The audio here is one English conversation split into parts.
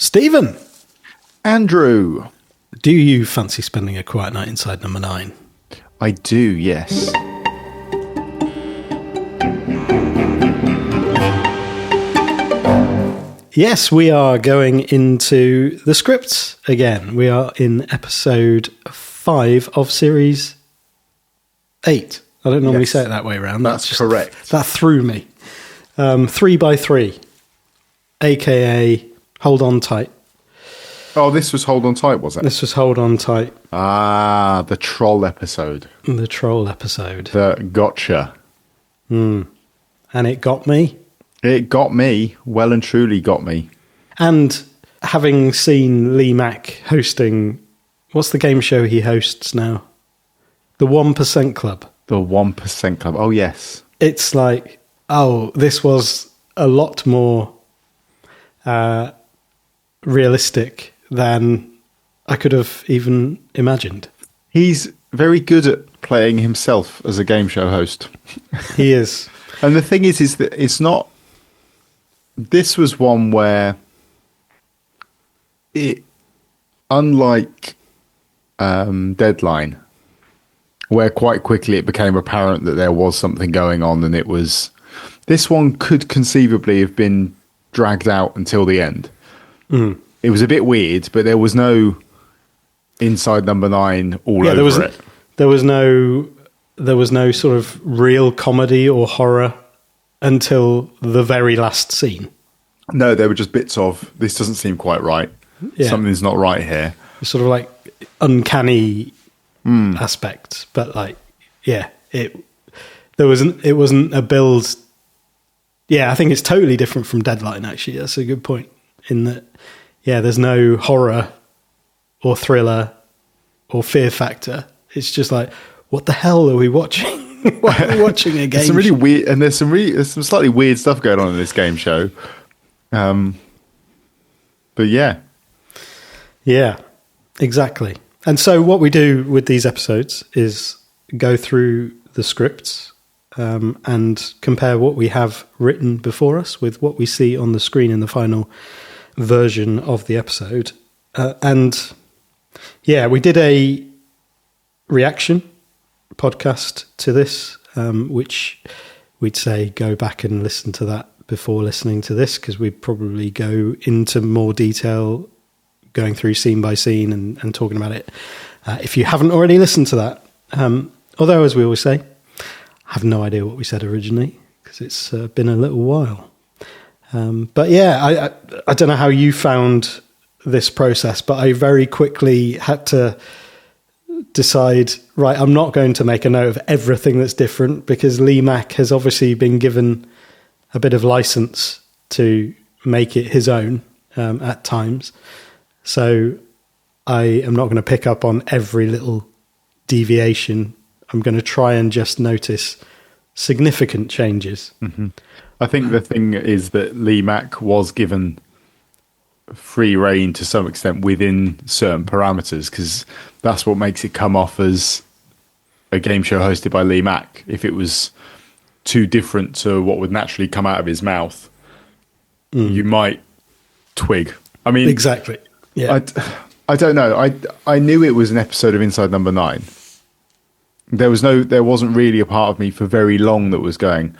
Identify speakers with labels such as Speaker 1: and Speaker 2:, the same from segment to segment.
Speaker 1: Stephen!
Speaker 2: Andrew!
Speaker 1: Do you fancy spending a quiet night inside number 9?
Speaker 2: I do, yes.
Speaker 1: Yes, we are going into the scripts again. We are in episode 5 of series 8. I don't normally say it that way around.
Speaker 2: That's correct.
Speaker 1: That threw me. 3 by 3, aka Hold On Tight.
Speaker 2: Oh, this was Hold On Tight, was it?
Speaker 1: This was Hold On Tight.
Speaker 2: Ah, the troll episode.
Speaker 1: The troll episode.
Speaker 2: The gotcha.
Speaker 1: And it got me.
Speaker 2: It got me. Well and truly got me.
Speaker 1: And having seen Lee Mack hosting, what's the game show he hosts now? The 1% Club.
Speaker 2: The 1% Club. Oh, yes.
Speaker 1: It's like, oh, this was a lot more realistic than I could have even imagined.
Speaker 2: He's very good at playing himself as a game show host.
Speaker 1: He is.
Speaker 2: And the thing is that it's not... This was one where it, unlike Deadline, where quite quickly it became apparent that there was something going on, and it was... This one could conceivably have been dragged out until the end. It was a bit weird, but there was no inside number 9 all over it.
Speaker 1: There was no sort of real comedy or horror until the very last scene.
Speaker 2: No, there were just bits of, this doesn't seem quite right.
Speaker 1: Yeah.
Speaker 2: Something's not right here.
Speaker 1: Sort of like uncanny aspects, but like, yeah, it wasn't a build. Yeah, I think it's totally different from Deadline, actually. That's a good point, in that, yeah, there's no horror or thriller or fear factor. It's just like, what the hell are we watching? Why are we watching a game
Speaker 2: It's some really weird, and there's some slightly weird stuff going on in this game show. But yeah.
Speaker 1: Yeah, exactly. And so what we do with these episodes is go through the scripts and compare what we have written before us with what we see on the screen in the final version of the episode. And yeah, we did a reaction podcast to this, which we'd say go back and listen to that before listening to this, because we'd probably go into more detail going through scene by scene and talking about it. If you haven't already listened to that, although, as we always say, I have no idea what we said originally, because it's been a little while. But yeah, I don't know how you found this process, but I very quickly had to decide, right, I'm not going to make a note of everything that's different, because Lee Mack has obviously been given a bit of license to make it his own at times. So I am not going to pick up on every little deviation. I'm going to try and just notice significant changes.
Speaker 2: Mm-hmm. I think the thing is that Lee Mack was given free rein to some extent within certain parameters, because that's what makes it come off as a game show hosted by Lee Mack. If it was too different to what would naturally come out of his mouth, you might twig. I mean,
Speaker 1: exactly. Yeah.
Speaker 2: I don't know. I knew it was an episode of Inside Number 9. There wasn't really a part of me for very long that was going,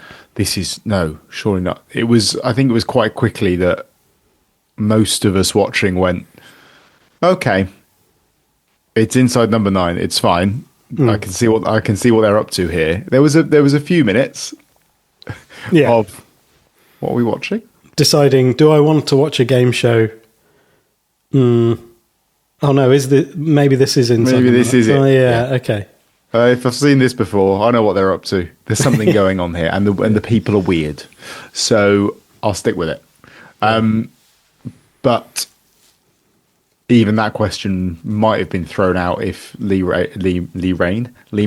Speaker 2: no, surely not. I think it was quite quickly that most of us watching went, okay, it's Inside Number 9. It's fine. I can see what they're up to here. There was a few minutes of what are we watching?
Speaker 1: Deciding, do I want to watch a game show? Oh no, maybe this is Inside.
Speaker 2: Maybe this is it.
Speaker 1: Oh yeah. Okay.
Speaker 2: If I've seen this before, I know what they're up to. There's something going on here, and the people are weird. So I'll stick with it. But even that question might have been thrown out if Lee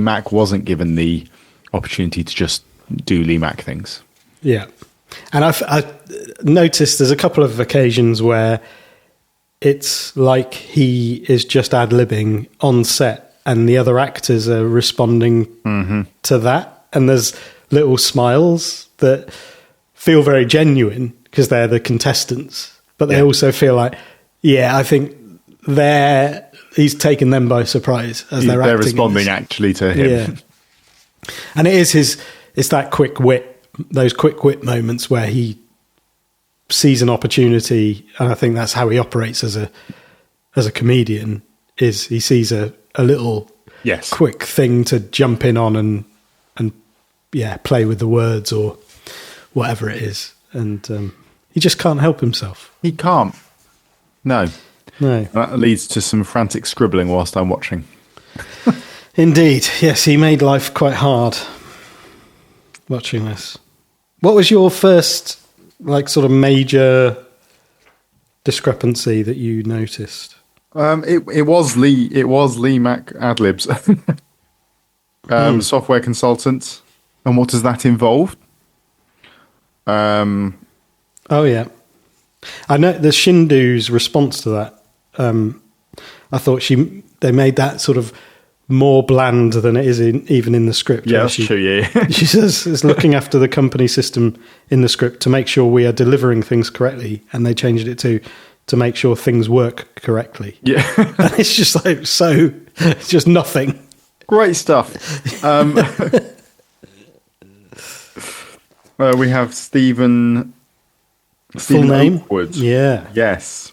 Speaker 2: Mack wasn't given the opportunity to just do Lee Mack things.
Speaker 1: Yeah, and I've noticed there's a couple of occasions where it's like he is just ad-libbing on set, and the other actors are responding to that. And there's little smiles that feel very genuine because they're the contestants, but they also feel like Yeah, I think he's taken them by surprise as they're acting.
Speaker 2: They're responding actually to him.
Speaker 1: Yeah. And it's that quick wit, those quick wit moments where he sees an opportunity, and I think that's how he operates as a comedian, is he sees a little quick thing to jump in on and play with the words or whatever it is. And he just can't help himself.
Speaker 2: He can't. No. That leads to some frantic scribbling whilst I'm watching.
Speaker 1: Indeed. Yes, he made life quite hard watching this. What was your first, sort of major discrepancy that you noticed?
Speaker 2: It was Lee Mack ad-libs. Software consultant. And what does that involve?
Speaker 1: Oh, yeah. I know the Shindu's response to that. I thought they made that sort of more bland than it is even in the script.
Speaker 2: Yeah, that's true, yeah.
Speaker 1: She says it's looking after the company system in the script to make sure we are delivering things correctly, and they changed it to make sure things work correctly.
Speaker 2: Yeah.
Speaker 1: And it's just it's just nothing.
Speaker 2: Great stuff. We have Stephen
Speaker 1: Full name?
Speaker 2: Oakwood.
Speaker 1: Yeah.
Speaker 2: Yes.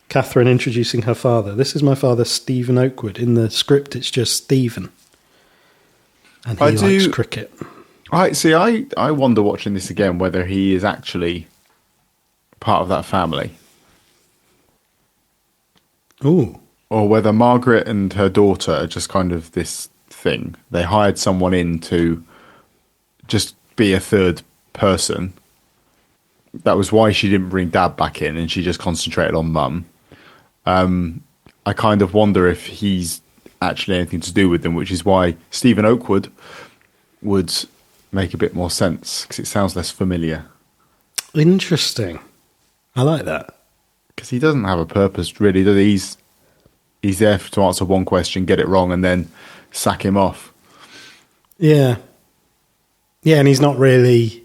Speaker 1: Catherine introducing her father. This is my father, Stephen Oakwood. In the script, it's just Stephen. And he likes cricket.
Speaker 2: I wonder watching this again whether he is actually part of that family.
Speaker 1: Ooh.
Speaker 2: Or whether Margaret and her daughter are just kind of this thing. They hired someone in to just be a third person. That was why she didn't bring Dad back in and she just concentrated on Mum. I kind of wonder if he's actually anything to do with them, which is why Stephen Oakwood would make a bit more sense because it sounds less familiar.
Speaker 1: Interesting. I like that.
Speaker 2: Because he doesn't have a purpose, really, does he? He's there to answer one question, get it wrong, and then sack him off.
Speaker 1: Yeah. Yeah, and he's not really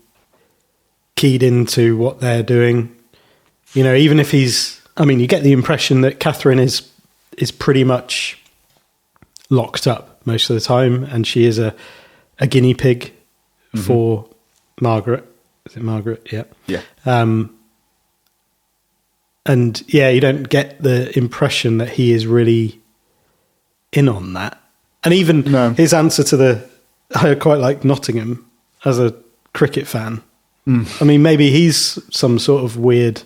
Speaker 1: keyed into what they're doing. You know, even if you get the impression that Catherine is pretty much locked up most of the time, and she is a guinea pig for Margaret. Is it Margaret? Yeah.
Speaker 2: Yeah.
Speaker 1: And yeah, you don't get the impression that he is really in on that. And even his answer to I quite like Nottingham as a cricket fan. I mean, maybe he's some sort of weird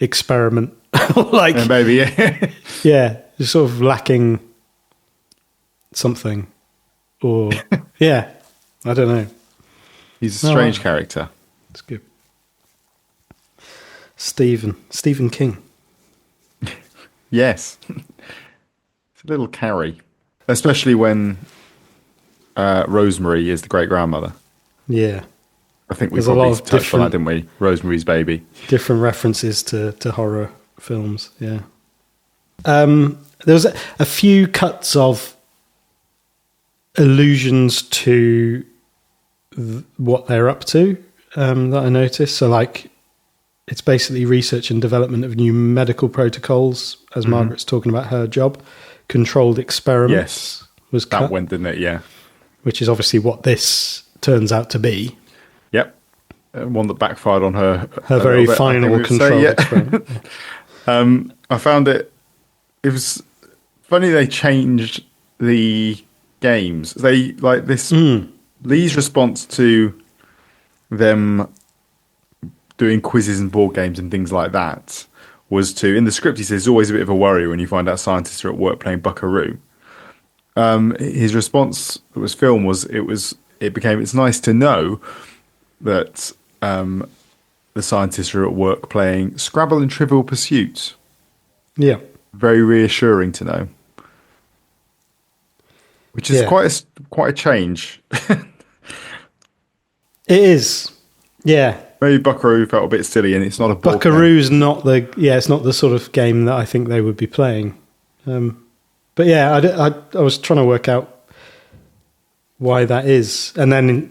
Speaker 1: experiment.
Speaker 2: Maybe, yeah.
Speaker 1: Yeah, just sort of lacking something. Or, yeah, I don't know.
Speaker 2: He's a strange character.
Speaker 1: It's good. Stephen King.
Speaker 2: Yes. It's a little Carrie. Especially when Rosemary is the great-grandmother.
Speaker 1: Yeah.
Speaker 2: I think we probably touched on that, didn't we? Rosemary's Baby.
Speaker 1: Different references to horror films, yeah. There was a few cuts of allusions to what they're up to that I noticed. So, it's basically research and development of new medical protocols, as Margaret's talking about her job. Controlled experiments was cut.
Speaker 2: That went, didn't it? Yeah.
Speaker 1: Which is obviously what this turns out to be.
Speaker 2: Yep. One that backfired on her.
Speaker 1: Her very final controlled experiment.
Speaker 2: I found it was funny they changed the games. They, Lee's response to them doing quizzes and board games and things like that was in the script he says, it's always a bit of a worry when you find out scientists are at work playing Buckaroo. His response that was filmed it's nice to know that the scientists are at work playing Scrabble and Trivial Pursuit.
Speaker 1: Yeah.
Speaker 2: Very reassuring to know. Which is quite a change.
Speaker 1: It is. Yeah.
Speaker 2: Maybe Buckaroo felt a bit silly, and it's not a board
Speaker 1: Buckaroo's
Speaker 2: game.
Speaker 1: it's not the sort of game that I think they would be playing. But yeah, I was trying to work out why that is, and then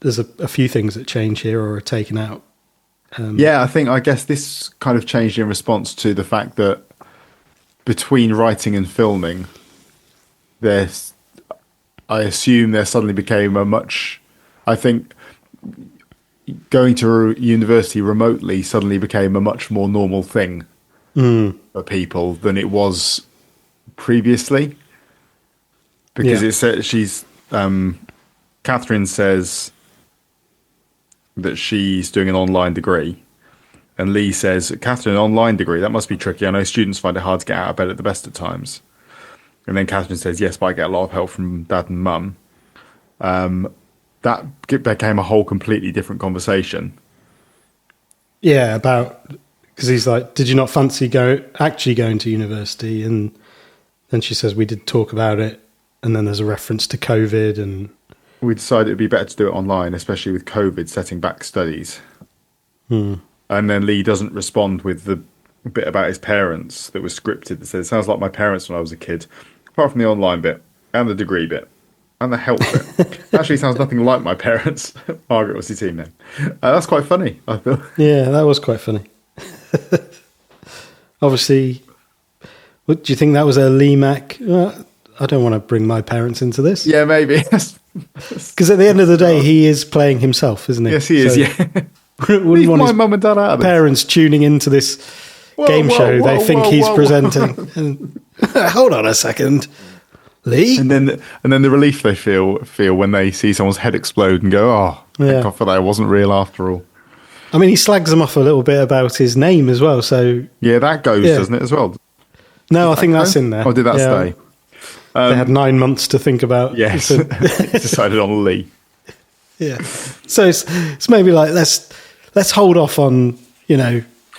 Speaker 1: there's a few things that change here or are taken out.
Speaker 2: I guess this kind of changed in response to the fact that between writing and filming, I assume there suddenly became I think going to a university remotely suddenly became a much more normal thing for people than it was previously. Because Catherine says that she's doing an online degree. And Lee says, Catherine, an online degree, that must be tricky. I know students find it hard to get out of bed at the best of times. And then Catherine says, yes, but I get a lot of help from dad and mum. That became a whole completely different conversation.
Speaker 1: Yeah, because he's like, did you not fancy actually going to university? And then she says, we did talk about it. And then there's a reference to COVID. And
Speaker 2: we decided it'd be better to do it online, especially with COVID setting back studies. And then Lee doesn't respond with the bit about his parents that was scripted that says, it sounds like my parents when I was a kid, apart from the online bit and the degree bit and the help bit. Actually sounds nothing like my parents. Margaret was his team name. That's quite funny, I feel.
Speaker 1: Yeah, that was quite funny. Obviously, do you think that was a Lee Mack? I don't want to bring my parents into this.
Speaker 2: Yeah, maybe.
Speaker 1: Because at the end of the day, he is playing himself, isn't he?
Speaker 2: Yes, he is, yeah.
Speaker 1: Leave
Speaker 2: my mum and dad out of this.
Speaker 1: Parents tuning into this game show they think he's presenting. And, hold on a second, Lee.
Speaker 2: And then the relief they feel when they see someone's head explode and go, oh, thank God for that. It wasn't real after all.
Speaker 1: I mean, he slags them off a little bit about his name as well. So
Speaker 2: yeah, that goes, doesn't it, as well?
Speaker 1: No, I think that's in there.
Speaker 2: Or did that stay?
Speaker 1: They had 9 months to think about.
Speaker 2: Yes, decided on Lee.
Speaker 1: Yeah, so it's maybe like let's hold off on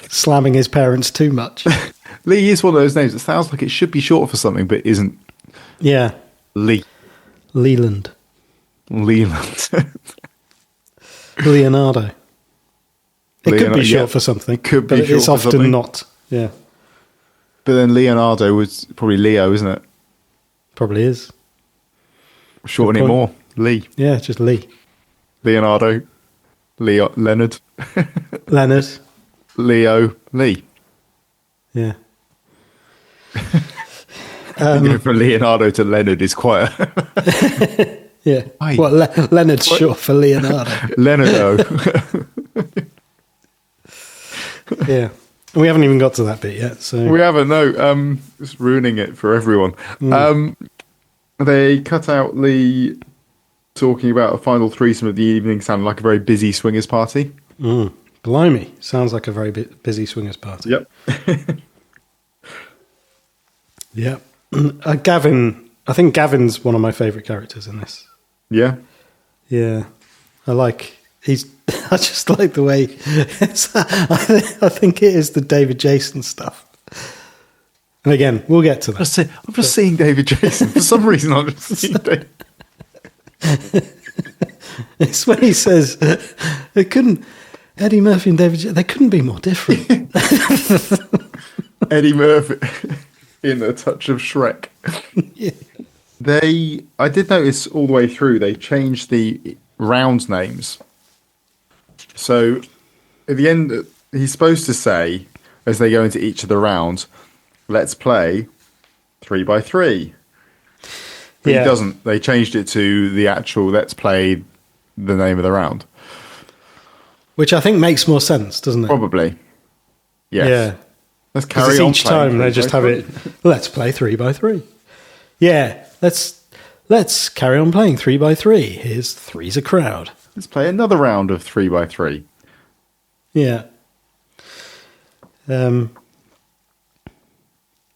Speaker 1: slamming his parents too much.
Speaker 2: Lee is one of those names that sounds like it should be short for something, but isn't.
Speaker 1: Yeah,
Speaker 2: Lee.
Speaker 1: Leland.
Speaker 2: Leonardo.
Speaker 1: It could be short for something.
Speaker 2: Could be
Speaker 1: but
Speaker 2: short
Speaker 1: it's
Speaker 2: for
Speaker 1: often
Speaker 2: something.
Speaker 1: not. Yeah.
Speaker 2: But then Leonardo was probably Leo, isn't it?
Speaker 1: Probably is.
Speaker 2: Shorten it more. Lee.
Speaker 1: Yeah, just Lee.
Speaker 2: Leonardo. Leonard.
Speaker 1: Leonard.
Speaker 2: Leo. Lee.
Speaker 1: Yeah.
Speaker 2: Going from Leonardo to Leonard is quite a...
Speaker 1: Yeah.
Speaker 2: Aye.
Speaker 1: Well, Leonard's short for Leonardo.
Speaker 2: Leonardo.
Speaker 1: Yeah. We haven't even got to that bit yet. So
Speaker 2: We haven't, no. It's ruining it for everyone. They cut out Lee talking about a final threesome of the evening, sounding like a very busy swingers party.
Speaker 1: Blimey. Sounds like a very busy swingers party.
Speaker 2: Yep.
Speaker 1: Yep. Gavin. I think Gavin's one of my favourite characters in this.
Speaker 2: Yeah.
Speaker 1: Yeah. I just like the way I think it is the David Jason stuff. And again, we'll get to that.
Speaker 2: I'm just seeing David Jason. For some reason, I'm just seeing David.
Speaker 1: It's when he says Eddie Murphy and David Jason, they couldn't be more different.
Speaker 2: Eddie Murphy in A Touch of Shrek.
Speaker 1: Yeah.
Speaker 2: I did notice all the way through, they changed the round names. So at the end, he's supposed to say, as they go into each of the rounds, let's play 3x3. But he doesn't. They changed it to the actual let's play the name of the round.
Speaker 1: Which I think makes more sense, doesn't it?
Speaker 2: Probably. Yes.
Speaker 1: Yeah.
Speaker 2: Let's carry on.
Speaker 1: Each time they just have it, let's play 3x3. Yeah, let's carry on playing 3x3. Here's Three's a Crowd.
Speaker 2: Let's play another round of 3x3.
Speaker 1: Yeah.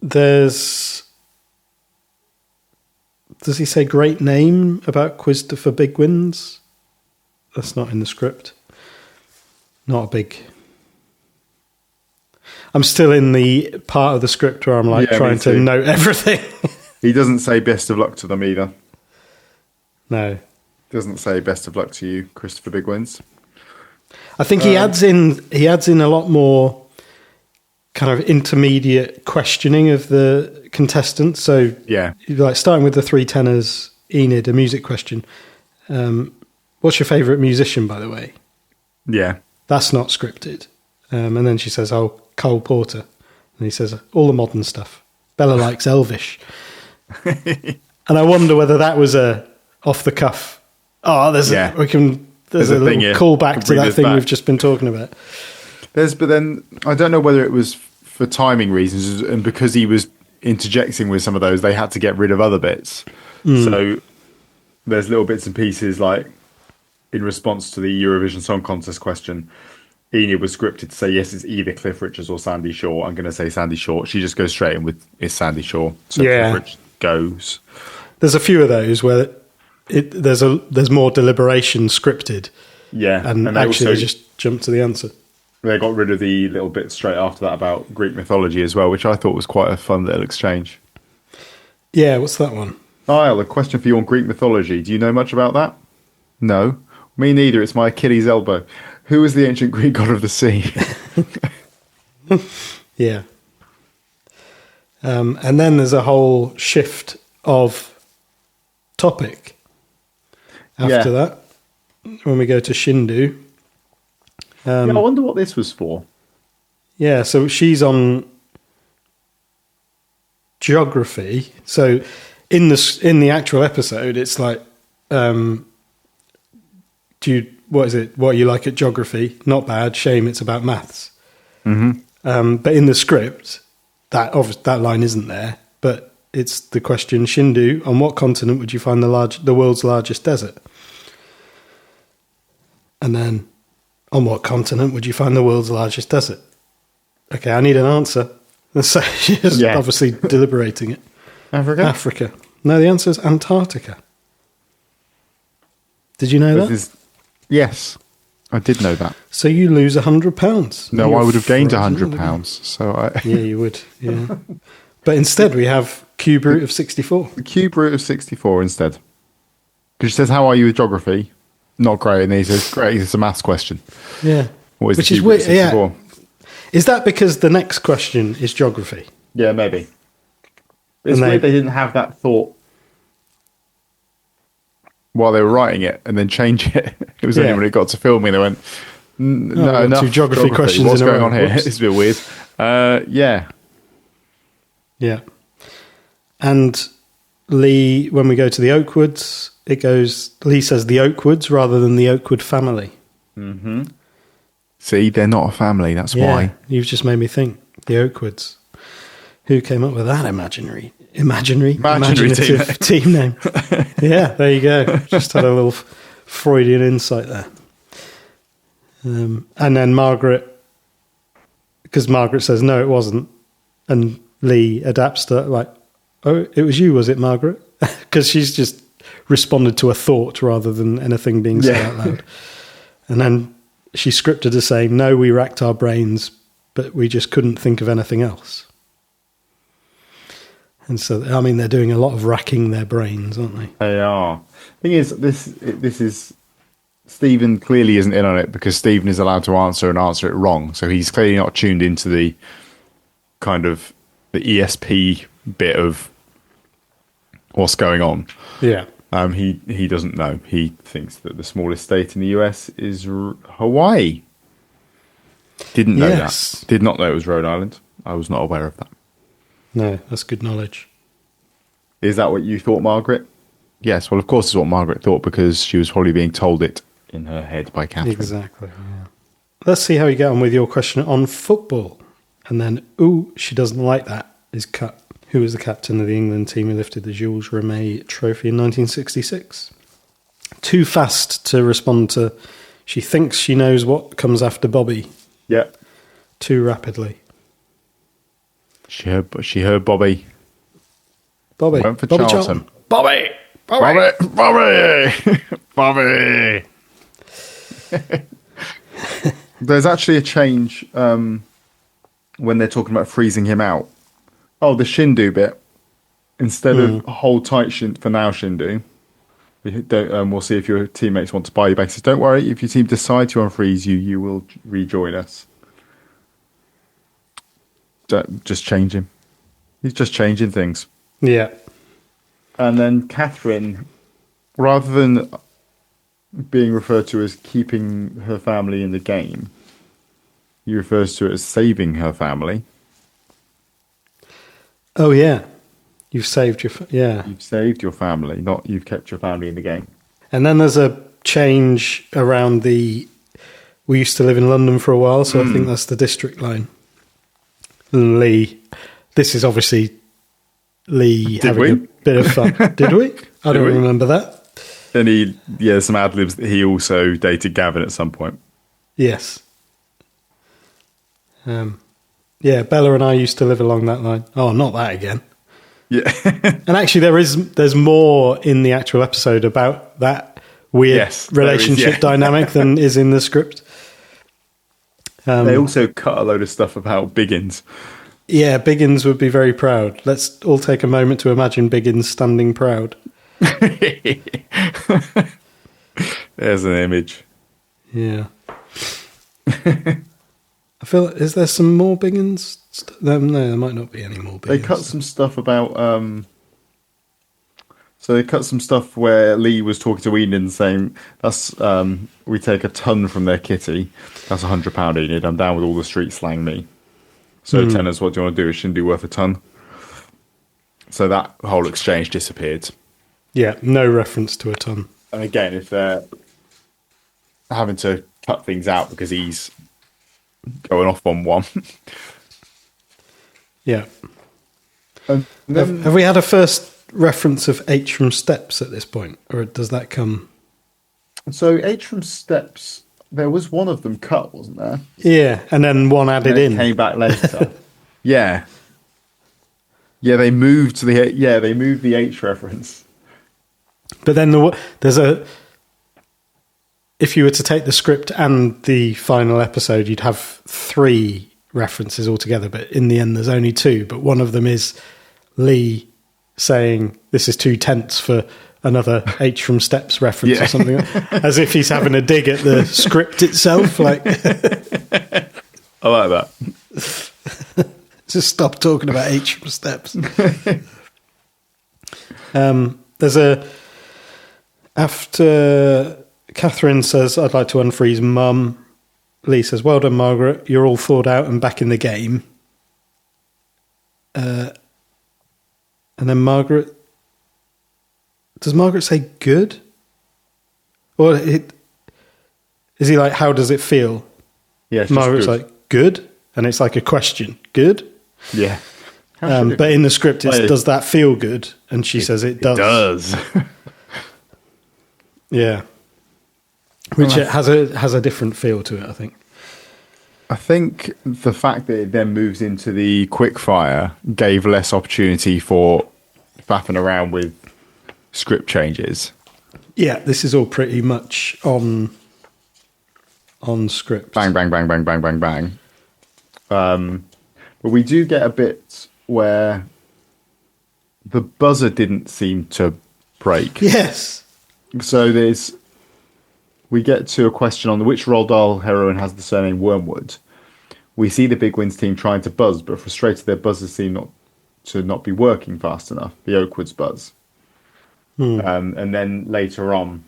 Speaker 1: Does he say great name about Christopher Big Wins? That's not in the script. Not a big... I'm still in the part of the script where I'm trying to note everything.
Speaker 2: He doesn't say best of luck to them either.
Speaker 1: No.
Speaker 2: Doesn't say best of luck to you, Christopher Big Wins.
Speaker 1: I think he adds in a lot more kind of intermediate questioning of the contestants. So
Speaker 2: yeah,
Speaker 1: like starting with the three tenors, Enid, a music question. What's your favourite musician, by the way?
Speaker 2: Yeah.
Speaker 1: That's not scripted. And then she says, "Oh, Cole Porter," and he says, "All the modern stuff. Bella likes Elvish." And I wonder whether that was a off the cuff. Oh, there's a little callback to that thing we've just been talking about.
Speaker 2: But then I don't know whether it was for timing reasons, and because he was interjecting with some of those, they had to get rid of other bits. So there's little bits and pieces, like in response to the Eurovision Song Contest question, Enid was scripted to say, yes, it's either Cliff Richards or Sandy Shaw. I'm going to say Sandy Shaw. She just goes straight in with, it's Sandy Shaw. So Cliff Richards goes.
Speaker 1: There's a few of those where there's more deliberation scripted.
Speaker 2: Yeah.
Speaker 1: And actually they just jump to the answer.
Speaker 2: They got rid of the little bit straight after that about Greek mythology as well, which I thought was quite a fun little exchange.
Speaker 1: Yeah, what's that one?
Speaker 2: Niall, a question for you on Greek mythology. Do you know much about that? No. Me neither. It's my Achilles elbow. Who was the ancient Greek god of the sea?
Speaker 1: Yeah. And then there's a whole shift of topic after that when we go to Shindu.
Speaker 2: I wonder what this was for.
Speaker 1: Yeah, so she's on geography. So in the actual episode, it's like, what are you like at geography? Not bad. Shame it's about maths. Mm-hmm. But in the script, that line isn't there. But it's the question: Shindu, on what continent would you find the world's largest desert? And then, on what continent would you find the world's largest desert? Okay, I need an answer. So she's obviously deliberating it. Africa. No, the answer is Antarctica. Did you know that?
Speaker 2: Yes, I did know that.
Speaker 1: So you lose £100.
Speaker 2: No, I would have gained £100. So
Speaker 1: yeah, you would. Yeah, but instead we have cube root of 64.
Speaker 2: The cube root of 64 instead. Because she says, "How are you with geography?" Not great, and he says, "Great, it's a maths question."
Speaker 1: Yeah,
Speaker 2: what is
Speaker 1: which
Speaker 2: the
Speaker 1: is
Speaker 2: cube root of 64?
Speaker 1: Yeah. Is that because the next question is geography?
Speaker 2: Yeah, maybe. It's weird they didn't have that thought while they were writing it and then change it. It was only when it got to filming they went, no, enough
Speaker 1: two geography questions.
Speaker 2: What's going on here? It's a bit weird. Yeah.
Speaker 1: And Lee, when we go to the Oakwoods, Lee says the Oakwoods rather than the Oakwood family.
Speaker 2: Mm-hmm. See, they're not a family, that's why.
Speaker 1: You've just made me think. The Oakwoods. Who came up with that imaginative team name? Yeah, there you go. Just had a little Freudian insight there. And then Margaret, because Margaret says, no, it wasn't. And Lee adapts to like, oh, it was you, was it, Margaret? Because she's just responded to a thought rather than anything being said out loud. And then she scripted as saying, no, we racked our brains, but we just couldn't think of anything else. And so, I mean, they're doing a lot of racking their brains, aren't they?
Speaker 2: They are. Thing is, this is Stephen clearly isn't in on it because Stephen is allowed to answer it wrong. So he's clearly not tuned into the kind of the ESP bit of what's going on.
Speaker 1: Yeah.
Speaker 2: He doesn't know. He thinks that the smallest state in the US is Hawaii. Didn't know that. Did not know it was Rhode Island. I was not aware of that.
Speaker 1: No, that's good knowledge.
Speaker 2: Is that what you thought, Margaret? Yes, well, of course it's what Margaret thought because she was probably being told it in her head by Catherine.
Speaker 1: Exactly, yeah. Let's see how you get on with your question on football. And then, she doesn't like that, is cut. Who was the captain of the England team who lifted the Jules Rimet trophy in 1966? Too fast to respond to, she thinks she knows what comes after Bobby.
Speaker 2: Yeah.
Speaker 1: Too rapidly.
Speaker 2: She heard Bobby. Went for
Speaker 1: Bobby
Speaker 2: Charlton.
Speaker 1: Bobby!
Speaker 2: There's actually a change when they're talking about freezing him out. Oh, the Shindu bit. Instead of hold tight for now, Shindu. We'll see if your teammates want to buy you back. So don't worry, if your team decide to unfreeze you, you will rejoin us. Just change him. He's just changing things.
Speaker 1: Yeah.
Speaker 2: And then Catherine, rather than being referred to as keeping her family in the game, he refers to it as saving her family.
Speaker 1: Oh, yeah. You've saved your... Yeah.
Speaker 2: You've saved your family, not you've kept your family in the game.
Speaker 1: And then there's a change around the... We used to live in London for a while, so I think that's the district line. Lee. This is obviously Lee having a bit of fun. Did we? I don't remember that.
Speaker 2: And some ad-libs that he also dated Gavin at some point.
Speaker 1: Yes. Yeah, Bella and I used to live along that line. Oh, not that again.
Speaker 2: Yeah.
Speaker 1: And actually there's more in the actual episode about that weird relationship dynamic than is in the script.
Speaker 2: They also cut a load of stuff about Biggins.
Speaker 1: Yeah, Biggins would be very proud. Let's all take a moment to imagine Biggins standing proud.
Speaker 2: There's an image.
Speaker 1: Yeah. I feel, is there some more Biggins? No, there might not be any more Biggins.
Speaker 2: They cut some stuff about... So they cut some stuff where Lee was talking to Enid saying, "That's we take a ton from their kitty. That's £100, Enid. I'm down with all the street slang, me. So tenors, what do you want to do? It shouldn't be worth a ton." So that whole exchange disappeared.
Speaker 1: Yeah, no reference to a ton.
Speaker 2: And again, if they're having to cut things out because he's going off on one.
Speaker 1: Yeah.
Speaker 2: And then,
Speaker 1: have we had a first reference of H from Steps at this point? Or does that come...
Speaker 2: So H from Steps, there was one of them cut, wasn't there?
Speaker 1: Yeah, and then one added in.
Speaker 2: Came back later. Yeah. Yeah, they moved the H reference.
Speaker 1: But then there's a... If you were to take the script and the final episode, you'd have 3 references altogether, but in the end there's only 2. But one of them is Lee saying, "This is 2 tenths for another H from Steps reference," or something, as if he's having a dig at the script itself. Like,
Speaker 2: I like that.
Speaker 1: Just stop talking about H from Steps. There's after Catherine says, "I'd like to unfreeze Mum," Lee says, "Well done, Margaret. You're all thawed out and back in the game." And then does Margaret say good? Or is he like, "How does it feel?"
Speaker 2: Yeah,
Speaker 1: Margaret's like, "Good." And it's like a question. Good?
Speaker 2: Yeah.
Speaker 1: But in the script, it's, "Does that feel good?" And she says it does.
Speaker 2: It does.
Speaker 1: Yeah. Which it has a different feel to it, I think.
Speaker 2: I think the fact that it then moves into the quickfire gave less opportunity for faffing around with script changes.
Speaker 1: Yeah, this is all pretty much on script.
Speaker 2: Bang, bang, bang, bang, bang, bang, bang. But we do get a bit where the buzzer didn't seem to break.
Speaker 1: Yes.
Speaker 2: So we get to a question on which Roald Dahl heroine has the surname Wormwood. We see the Big Wins team trying to buzz, but frustrated their buzzers seem not be working fast enough. The Oakwoods buzz. And then later on,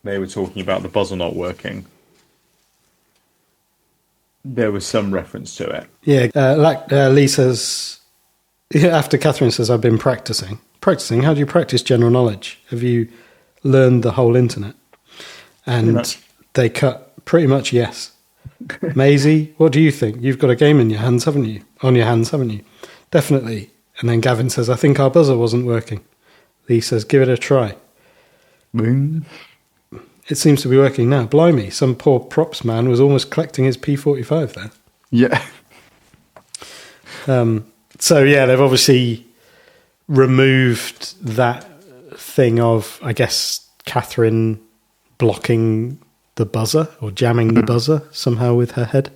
Speaker 2: they were talking about the buzzer not working. There was some reference to it.
Speaker 1: Yeah, Lee says, after Catherine says, "I've been practicing." Practicing? How do you practice general knowledge? Have you learned the whole internet? And they cut pretty much yes. Maisie, what do you think? You've got a game in your hands, haven't you? On your hands, haven't you? Definitely. And then Gavin says, "I think our buzzer wasn't working." Lee says, "Give it a try." It seems to be working now. Blimey, some poor props man was almost collecting his P45 there.
Speaker 2: Yeah.
Speaker 1: So, yeah, they've obviously removed that thing of, I guess, Catherine blocking the buzzer or jamming the buzzer somehow with her head.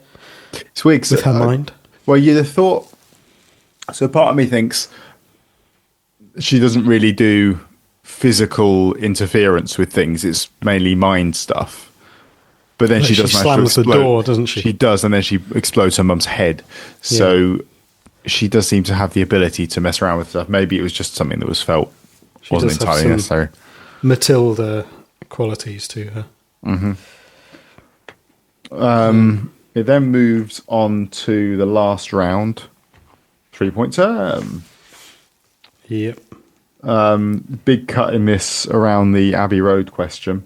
Speaker 2: It's weird.
Speaker 1: With her mind.
Speaker 2: Well, you'd have thought... So part of me thinks she doesn't really do physical interference with things. It's mainly mind stuff. But then she does
Speaker 1: slams the door, doesn't she?
Speaker 2: She does, and then she explodes her mum's head. So she does seem to have the ability to mess around with stuff. Maybe it was just something that was felt wasn't entirely necessary.
Speaker 1: Matilda qualities to her.
Speaker 2: It then moves on to the last round. 3-point term.
Speaker 1: Yep.
Speaker 2: Big cut in this around the Abbey Road question.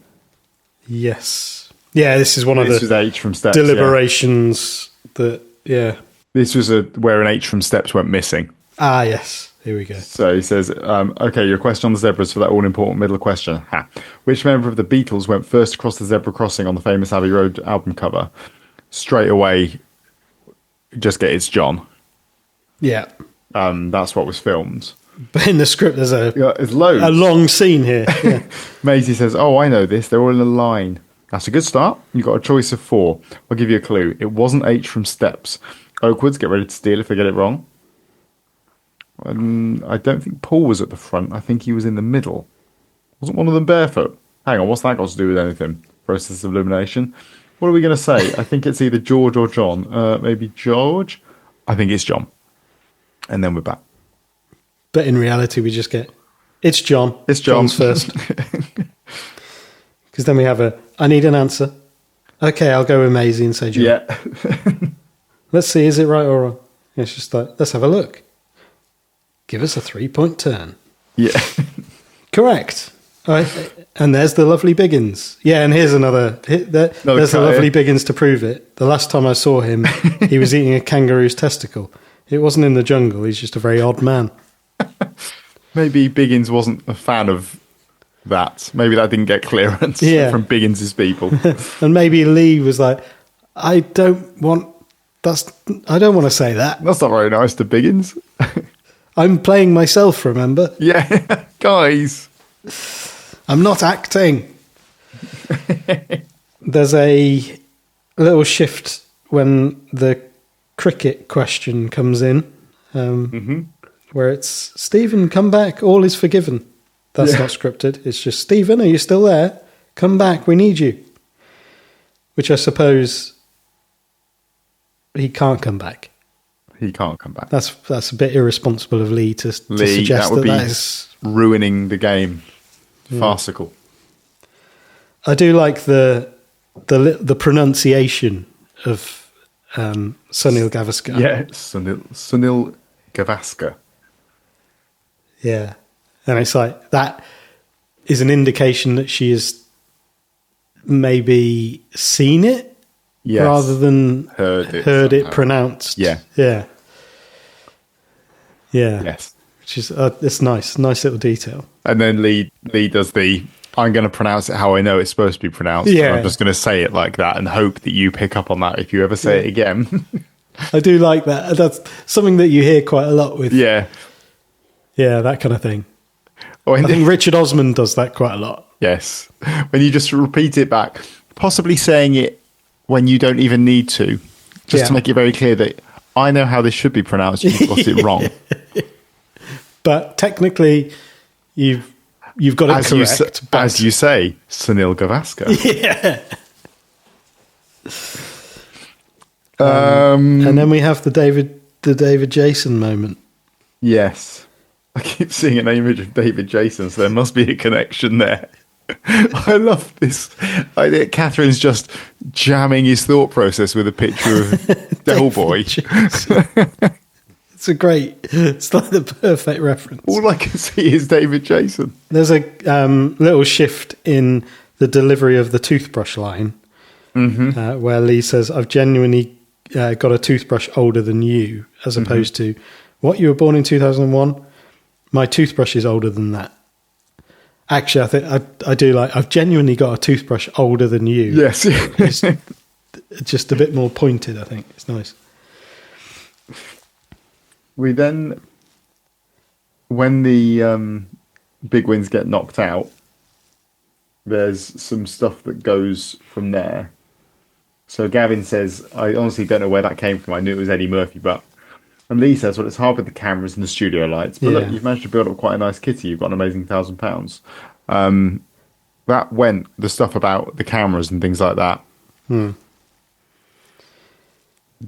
Speaker 1: Yes. Yeah, this is one of
Speaker 2: This
Speaker 1: the
Speaker 2: was H from Steps.
Speaker 1: deliberations that, yeah.
Speaker 2: This was where an H from Steps went missing.
Speaker 1: Ah, yes. Here we go.
Speaker 2: So he says, okay, your question on the zebras for that all-important middle question. Ha. Which member of the Beatles went first across the zebra crossing on the famous Abbey Road album cover? Straight away, just get it's John.
Speaker 1: Yeah.
Speaker 2: That's what was filmed.
Speaker 1: But in the script, there's
Speaker 2: There's loads.
Speaker 1: a long scene here. Yeah.
Speaker 2: Maisie says, oh, I know this. They're all in a line. That's a good start. You've got a choice of 4. I'll give you a clue. It wasn't H from Steps. Oakwoods, get ready to steal if they get it wrong. I don't think Paul was at the front. I think he was in the middle. Wasn't one of them barefoot? Hang on, what's that got to do with anything? Process of elimination. What are we going to say? I think it's either George or John. Maybe George? I think it's John. And then we're back.
Speaker 1: But in reality, we just get, it's John.
Speaker 2: It's John.
Speaker 1: John's first. Because then we have I need an answer. Okay, I'll go with Maisie and say John.
Speaker 2: Yeah.
Speaker 1: Let's see, is it right or wrong? It's just like, let's have a look. Give us a 3-point turn.
Speaker 2: Yeah.
Speaker 1: Correct. All right. And there's the lovely Biggins. Yeah, and here's there's the lovely Biggins to prove it. The last time I saw him, he was eating a kangaroo's testicle. It wasn't in the jungle. He's just a very odd man.
Speaker 2: Maybe Biggins wasn't a fan of that. Maybe that didn't get clearance from Biggins' people.
Speaker 1: And maybe Lee was like, I don't want to say that.
Speaker 2: That's not very nice to Biggins.
Speaker 1: I'm playing myself, remember?
Speaker 2: Yeah, guys.
Speaker 1: I'm not acting. There's a little shift when the cricket question comes in, where it's, Stephen, come back, all is forgiven. That's not scripted. It's just, Stephen, are you still there? Come back, we need you. Which I suppose he can't come back.
Speaker 2: He can't come back.
Speaker 1: That's a bit irresponsible of Lee to suggest
Speaker 2: that would be
Speaker 1: that is
Speaker 2: ruining the game. Farcical.
Speaker 1: I do like the pronunciation of Sunil Gavaskar.
Speaker 2: Yeah, Sunil Gavaskar.
Speaker 1: Yeah, and it's like that is an indication that she has maybe seen it. Yes. Rather than heard it pronounced.
Speaker 2: Yeah.
Speaker 1: Yeah. Yeah.
Speaker 2: Yes.
Speaker 1: Which is, it's nice little detail.
Speaker 2: And then Lee does I'm going to pronounce it how I know it's supposed to be pronounced.
Speaker 1: Yeah.
Speaker 2: I'm just going to say it like that and hope that you pick up on that if you ever say it again.
Speaker 1: I do like that. That's something that you hear quite a lot with.
Speaker 2: Yeah.
Speaker 1: Yeah, that kind of thing.
Speaker 2: Oh,
Speaker 1: I think Richard Osman does that quite a lot.
Speaker 2: Yes. When you just repeat it back, possibly saying it when you don't even need to, just to make it very clear that I know how this should be pronounced, you've got it wrong.
Speaker 1: But technically, you've got it correct.
Speaker 2: As you say, Sunil Gavaskar.
Speaker 1: Yeah. And then we have the David Jason moment.
Speaker 2: Yes. I keep seeing an image of David Jason, so there must be a connection there. I love this. Catherine's just jamming his thought process with a picture of Del Boy.
Speaker 1: It's like the perfect reference.
Speaker 2: All I can see is David Jason.
Speaker 1: There's a little shift in the delivery of the toothbrush line, where Lee says, I've genuinely got a toothbrush older than you, as opposed to, what, you were born in 2001? My toothbrush is older than that. Actually, I think I do like, I've genuinely got a toothbrush older than you.
Speaker 2: Yes.
Speaker 1: It's just a bit more pointed, I think. It's nice.
Speaker 2: We then, when the big wins get knocked out, there's some stuff that goes from there. So Gavin says, I honestly don't know where that came from. I knew it was Eddie Murphy, and Lee says, well, it's hard with the cameras and the studio lights. But look, you've managed to build up quite a nice kitty. You've got an amazing £1,000. That went, the stuff about the cameras and things like that.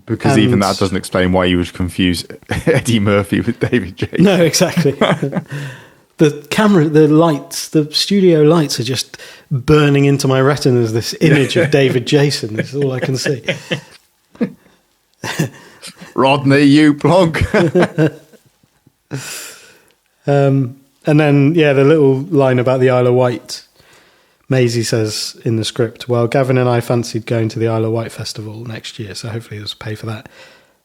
Speaker 2: Because even that doesn't explain why you would confuse Eddie Murphy with David Jason.
Speaker 1: No, exactly. The camera, the lights, the studio lights are just burning into my retinas, this image of David Jason. That's all I can see.
Speaker 2: Rodney, you plonk.
Speaker 1: And then, the little line about the Isle of Wight. Maisie says in the script, well, Gavin and I fancied going to the Isle of Wight festival next year, so hopefully there's pay for that.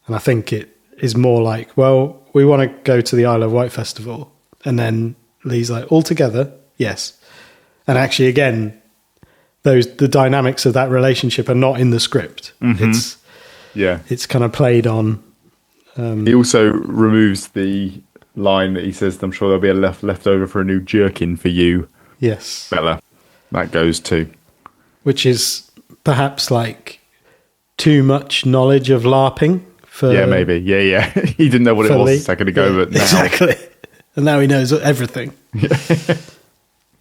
Speaker 1: And I think it is more like, well, we want to go to the Isle of Wight festival. And then Lee's like, all together? Yes. And actually, again, the dynamics of that relationship are not in the script.
Speaker 2: Mm-hmm.
Speaker 1: It's kind of played on.
Speaker 2: He also removes the line that he says, I'm sure there'll be a left over for a new jerkin for you.
Speaker 1: Yes.
Speaker 2: Bella. That goes too.
Speaker 1: Which is perhaps like too much knowledge of LARPing for...
Speaker 2: Yeah, maybe. Yeah. He didn't know what it was
Speaker 1: Lee.
Speaker 2: a second ago, but now...
Speaker 1: Exactly. And now he knows everything.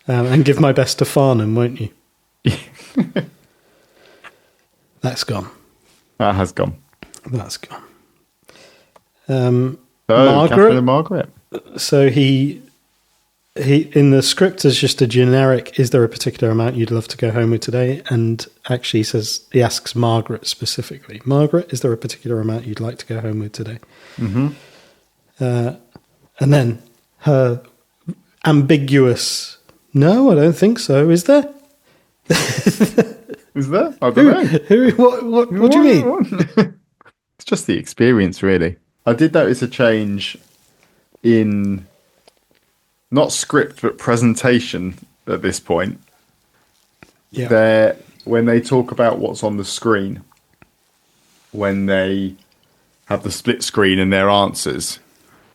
Speaker 1: And give my best to Farnham, won't you? That's gone.
Speaker 2: That has gone.
Speaker 1: That's gone.
Speaker 2: Catherine and Margaret.
Speaker 1: So he in the script is just a generic, is there a particular amount you'd love to go home with today? And actually he asks Margaret specifically, Margaret, is there a particular amount you'd like to go home with today?
Speaker 2: Mm-hmm.
Speaker 1: And then her ambiguous, no, I don't think so. Is there?
Speaker 2: Is there? I don't know.
Speaker 1: What do you mean?
Speaker 2: It's just the experience, really. I did notice a change in not script but presentation at this point. Yeah. When they talk about what's on the screen, when they have the split screen and their answers,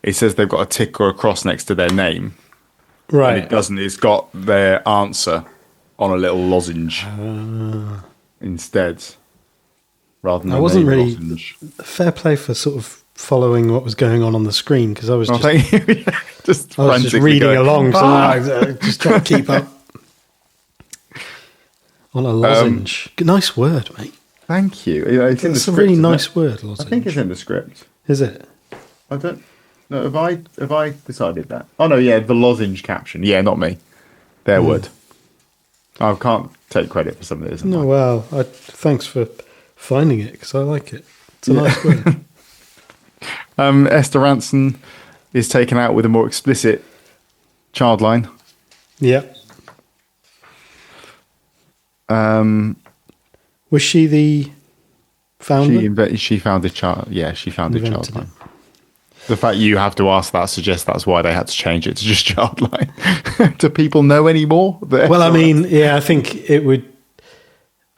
Speaker 2: it says they've got a tick or a cross next to their name.
Speaker 1: Right.
Speaker 2: And it doesn't. It's got their answer on a little lozenge instead, rather than
Speaker 1: I wasn't really
Speaker 2: lozenge.
Speaker 1: Fair play for sort of following what was going on the screen, because I was just reading along, so I just trying to keep up. On a lozenge. Nice word, mate.
Speaker 2: Thank you. It's in the script.
Speaker 1: It's a really nice word, lozenge.
Speaker 2: I think it's in the script.
Speaker 1: Is it?
Speaker 2: I don't know. Have I decided that? Oh no, yeah, the lozenge caption. Yeah, not me. Their word. I can't take credit for something that isn't.
Speaker 1: No, well, thanks for finding it, because I like it. It's a nice word.
Speaker 2: Esther Ranson is taken out with a more explicit child line.
Speaker 1: Yeah. Was she the founder?
Speaker 2: She founded child. Yeah, she founded Childline. The fact you have to ask that suggests that's why they had to change it to just Childline. Do people know anymore?
Speaker 1: Well, I mean, yeah, I think it would.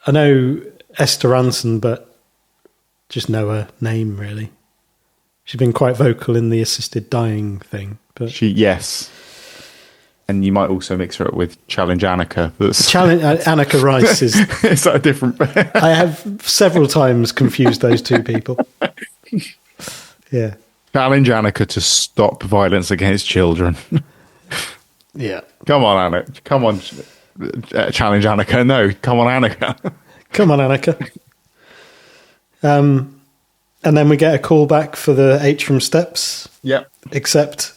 Speaker 1: I know Esther Ranson, but just know her name really. She's been quite vocal in the assisted dying thing, but
Speaker 2: yes. And you might also mix her up with Challenge Annika.
Speaker 1: Annika Rice is.
Speaker 2: Is that a different?
Speaker 1: I have several times confused those two people. Yeah.
Speaker 2: Challenge Annika to stop violence against children.
Speaker 1: Yeah.
Speaker 2: Come on, Annika. Come on, Challenge Annika. No, come on, Annika.
Speaker 1: Come on, Annika. And then we get a call back for the H from Steps.
Speaker 2: Yep.
Speaker 1: Except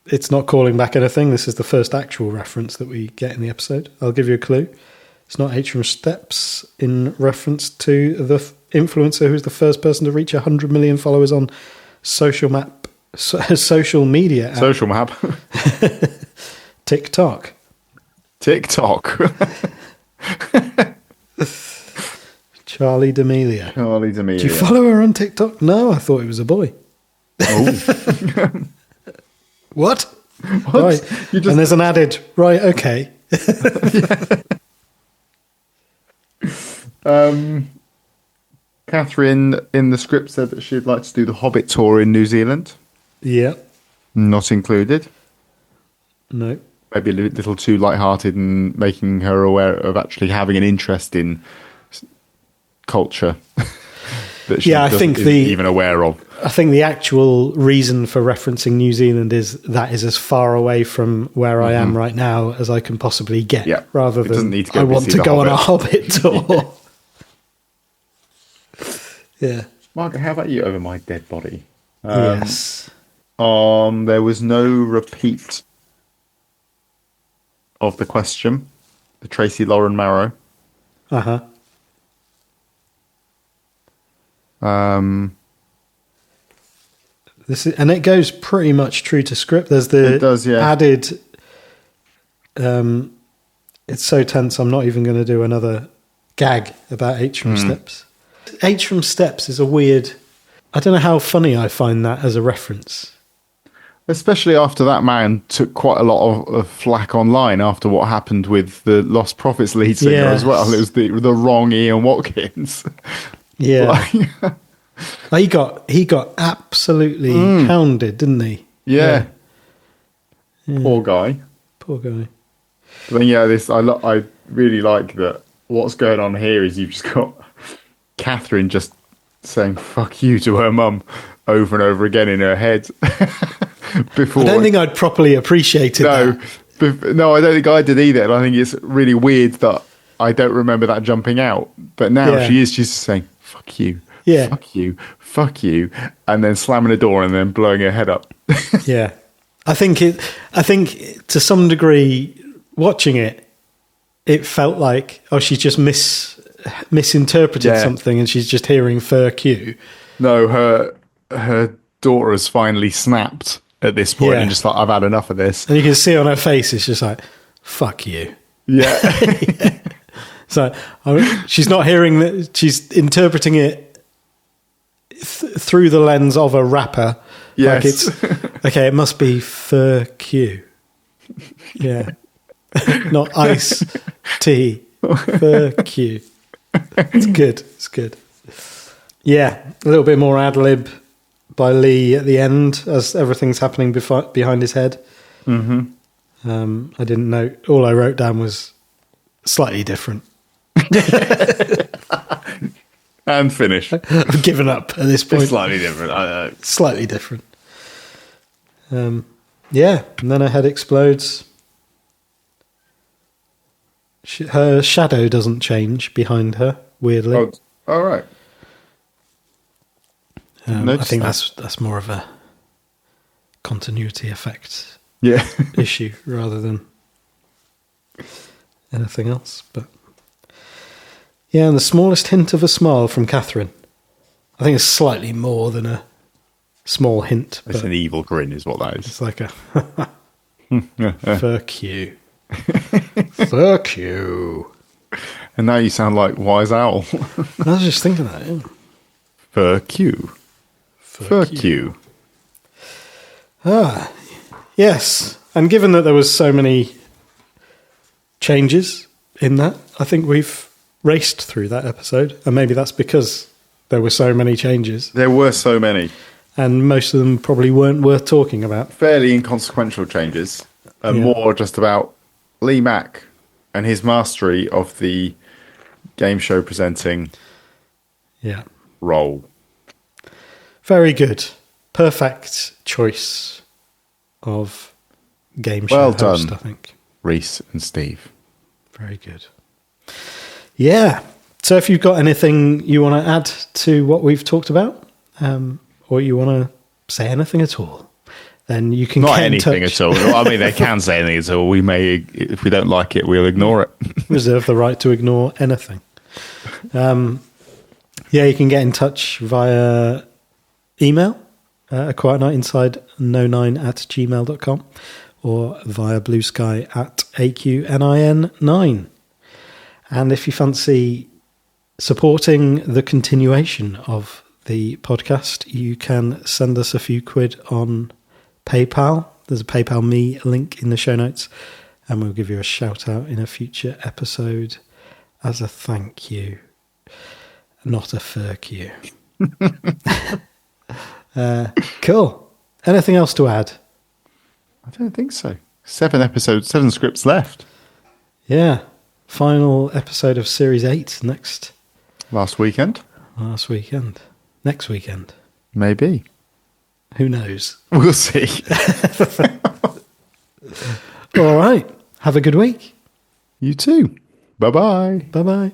Speaker 1: it's not calling back anything. This is the first actual reference that we get in the episode. I'll give you a clue. It's not H from Steps in reference to the influencer who's the first person to reach 100 million followers on social media app.
Speaker 2: Social map.
Speaker 1: TikTok. Charlie D'Amelio. Do you follow her on TikTok? No, I thought it was a boy.
Speaker 2: Oh.
Speaker 1: What? Right. And there's an added, right, okay.
Speaker 2: Catherine in the script said that she'd like to do the Hobbit tour in New Zealand.
Speaker 1: Yeah.
Speaker 2: Not included.
Speaker 1: No.
Speaker 2: Maybe a little too lighthearted and making her aware of actually having an interest in culture that she isn't even aware of.
Speaker 1: I think the actual reason for referencing New Zealand is that is as far away from where I am right now as I can possibly get, rather than I want to go on a Hobbit tour. Yeah.
Speaker 2: Margaret, how about you over my dead body?
Speaker 1: Yes.
Speaker 2: There was no repeat of the question. The Tracy Lauren Marrow.
Speaker 1: Uh-huh. and it goes pretty much true to script. There's the
Speaker 2: It does, yeah.
Speaker 1: added. It's so tense. I'm not even going to do another gag about H from Steps. H from Steps is a weird. I don't know how funny I find that as a reference.
Speaker 2: Especially after that man took quite a lot of flack online after what happened with the Lost Prophets lead singer
Speaker 1: Yeah.
Speaker 2: as well. It was the wrong Ian Watkins.
Speaker 1: Yeah,
Speaker 2: Like,
Speaker 1: he got absolutely hounded, didn't he?
Speaker 2: yeah. Poor guy.
Speaker 1: Poor guy.
Speaker 2: But then, yeah, I really like that. What's going on here is you've just got Catherine just saying "fuck you" to her mum over and over again in her head. Before
Speaker 1: I don't think I'd properly appreciated that.
Speaker 2: no, I don't think I did either. And I think it's really weird that I don't remember that jumping out. But now
Speaker 1: Yeah.
Speaker 2: she's just saying "fuck you,"
Speaker 1: Yeah.
Speaker 2: fuck you," and then slamming the door and then blowing her head up.
Speaker 1: Yeah, I think to some degree, watching it, it felt like she just misinterpreted
Speaker 2: Yeah.
Speaker 1: something, and she's just hearing "fuck you."
Speaker 2: No, her daughter has finally snapped at this point
Speaker 1: Yeah.
Speaker 2: and just like, I've had enough of this.
Speaker 1: And you can see on her face, it's just like "fuck you."
Speaker 2: Yeah.
Speaker 1: So she's not hearing that; she's interpreting it through the lens of a rapper.
Speaker 2: Yes.
Speaker 1: Like it's okay. It must be "fuck you." Yeah, not ice tea. Fuck you. It's good. It's good. Yeah, a little bit more ad lib by Lee at the end as everything's happening behind his head. Mm-hmm. I didn't know. All I wrote down was slightly different.
Speaker 2: And finish.
Speaker 1: I've given up at this point.
Speaker 2: It's slightly different. I know.
Speaker 1: Slightly different. Yeah, and then her head explodes. Her shadow doesn't change behind her, weirdly.
Speaker 2: Oh, all right.
Speaker 1: I
Speaker 2: noticed
Speaker 1: think
Speaker 2: that.
Speaker 1: that's more of a continuity effect
Speaker 2: Yeah.
Speaker 1: issue rather than anything else. But yeah, and the smallest hint of a smile from Catherine. I think it's slightly more than a small hint.
Speaker 2: It's
Speaker 1: But
Speaker 2: an evil grin, is what that is.
Speaker 1: it's like a fuck you. Fuck you.
Speaker 2: And now you sound like Wise Owl.
Speaker 1: I was just thinking that. Yeah.
Speaker 2: Fuck you. Fuck you.
Speaker 1: Yes, and given that there was so many changes in that, I think we've raced through that episode, and maybe that's because there were so many changes,
Speaker 2: There were so many
Speaker 1: and most of them probably weren't worth talking about.
Speaker 2: fairly inconsequential changes, and
Speaker 1: Yeah.
Speaker 2: more just about Lee Mack and his mastery of the game show presenting
Speaker 1: Yeah,
Speaker 2: role.
Speaker 1: very good, perfect choice of game show
Speaker 2: Well
Speaker 1: host.
Speaker 2: done.
Speaker 1: I think
Speaker 2: Reese and Steve.
Speaker 1: very good. Yeah. So if you've got anything you want to add to what we've talked about, or you want to say anything at all, then you can
Speaker 2: Not
Speaker 1: get in
Speaker 2: anything
Speaker 1: touch.
Speaker 2: at all. I mean, they can say anything at all. We may, if we don't like it, we'll ignore it.
Speaker 1: Reserve the right to ignore anything. Yeah, you can get in touch via email, a quiet night inside no9@gmail.com, or via Blue Sky at AQNIN9. And if you fancy supporting the continuation of the podcast, you can send us a few quid on PayPal. There's a PayPal me link in the show notes, and we'll give you a shout out in a future episode as a thank you, not a fuck you. Cool. Anything else to add?
Speaker 2: I don't think so. 7 episodes, 7 scripts left.
Speaker 1: Yeah. Final episode of Series 8 next
Speaker 2: Last weekend?
Speaker 1: Next weekend.
Speaker 2: Maybe.
Speaker 1: Who knows?
Speaker 2: We'll see.
Speaker 1: All right. Have a good week.
Speaker 2: You too. Bye-bye.
Speaker 1: Bye-bye.